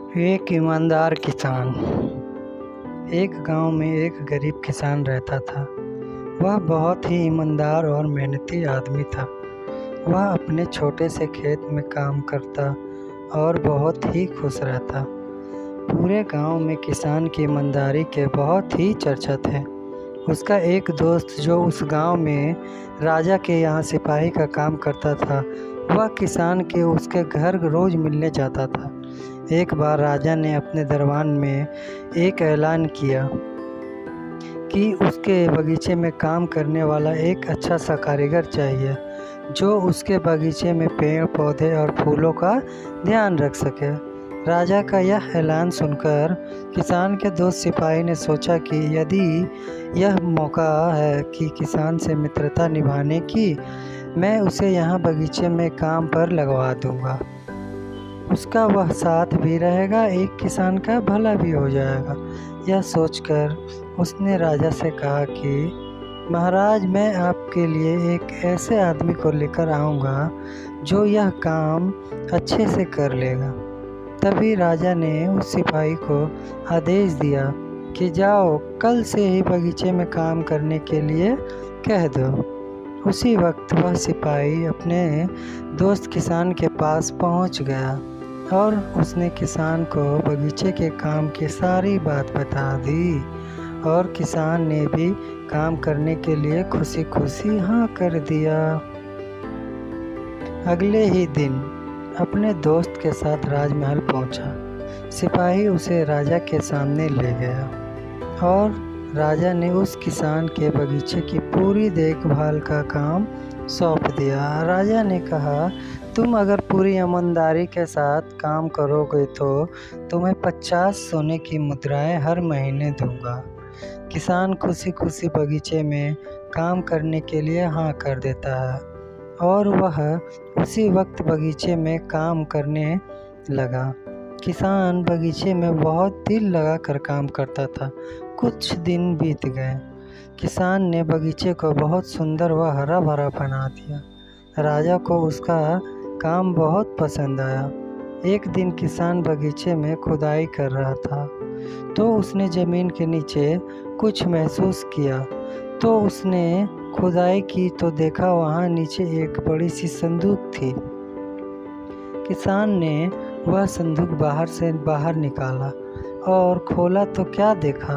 एक ईमानदार किसान। एक गांव में एक गरीब किसान रहता था। वह बहुत ही ईमानदार और मेहनती आदमी था। वह अपने छोटे से खेत में काम करता और बहुत ही खुश रहता। पूरे गांव में किसान की ईमानदारी के बहुत ही चर्चा थे। उसका एक दोस्त जो उस गांव में राजा के यहाँ सिपाही का काम करता था, वह किसान के उसके घर रोज मिलने जाता था। एक बार राजा ने अपने दरबार में एक ऐलान किया कि उसके बगीचे में काम करने वाला एक अच्छा सा कारीगर चाहिए जो उसके बगीचे में पेड़ पौधे और फूलों का ध्यान रख सके। राजा का यह ऐलान सुनकर किसान के दोस्त सिपाही ने सोचा कि यदि यह मौका है कि किसान से मित्रता निभाने की, मैं उसे यहाँ बगीचे में काम पर लगवा दूँगा। उसका वह साथ भी रहेगा, एक किसान का भला भी हो जाएगा। यह सोचकर उसने राजा से कहा कि महाराज, मैं आपके लिए एक ऐसे आदमी को लेकर आऊँगा जो यह काम अच्छे से कर लेगा। तभी राजा ने उस सिपाही को आदेश दिया कि जाओ, कल से ही बगीचे में काम करने के लिए कह दो। उसी वक्त वह सिपाही अपने दोस्त किसान के पास पहुंच गया और उसने किसान को बगीचे के काम की सारी बात बता दी और किसान ने भी काम करने के लिए खुशी खुशी हाँ कर दिया। अगले ही दिन अपने दोस्त के साथ राजमहल पहुंचा। सिपाही उसे राजा के सामने ले गया और राजा ने उस किसान के बगीचे की पूरी देखभाल का काम सौंप दिया। राजा ने कहा, तुम अगर पूरी ईमानदारी के साथ काम करोगे तो तुम्हें 50 सोने की मुद्राएं हर महीने दूंगा। किसान खुशी खुशी बगीचे में काम करने के लिए हाँ कर देता है और वह उसी वक्त बगीचे में काम करने लगा। किसान बगीचे में बहुत दिल लगा कर काम करता था। कुछ दिन बीत गए। किसान ने बगीचे को बहुत सुंदर व हरा भरा बना दिया। राजा को उसका काम बहुत पसंद आया। एक दिन किसान बगीचे में खुदाई कर रहा था तो उसने ज़मीन के नीचे कुछ महसूस किया। तो उसने खुदाई की तो देखा वहाँ नीचे एक बड़ी सी संदूक थी। किसान ने वह संदूक बाहर निकाला और खोला तो क्या देखा,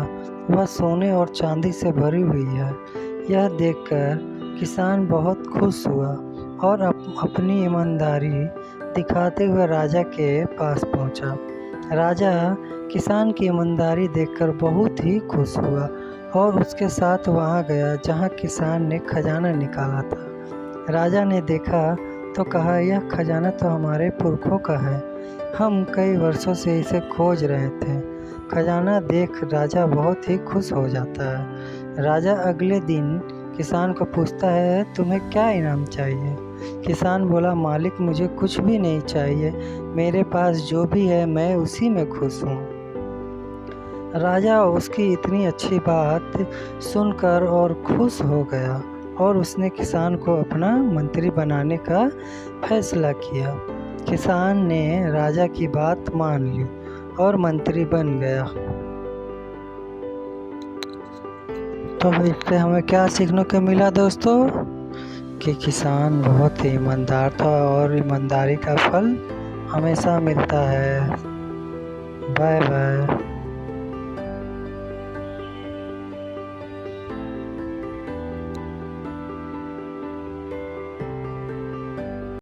वह सोने और चांदी से भरी हुई है। यह देखकर किसान बहुत खुश हुआ और अपनी ईमानदारी दिखाते हुए राजा के पास पहुंचा। राजा किसान की ईमानदारी देखकर बहुत ही खुश हुआ और उसके साथ वहां गया जहां किसान ने खजाना निकाला था। राजा ने देखा तो कहा, यह खजाना तो हमारे पुरखों का है, हम कई वर्षों से इसे खोज रहे थे। खजाना देख राजा बहुत ही खुश हो जाता है। राजा अगले दिन किसान को पूछता है, तुम्हें क्या इनाम चाहिए? किसान बोला, मालिक, मुझे कुछ भी नहीं चाहिए, मेरे पास जो भी है मैं उसी में खुश हूँ। राजा उसकी इतनी अच्छी बात सुनकर और खुश हो गया और उसने किसान को अपना मंत्री बनाने का फैसला किया। किसान ने राजा की बात मान ली और मंत्री बन गया। तो इससे हमें क्या सीखने को मिला दोस्तों? कि किसान बहुत ही ईमानदार था और ईमानदारी का फल हमेशा मिलता है। Bye bye.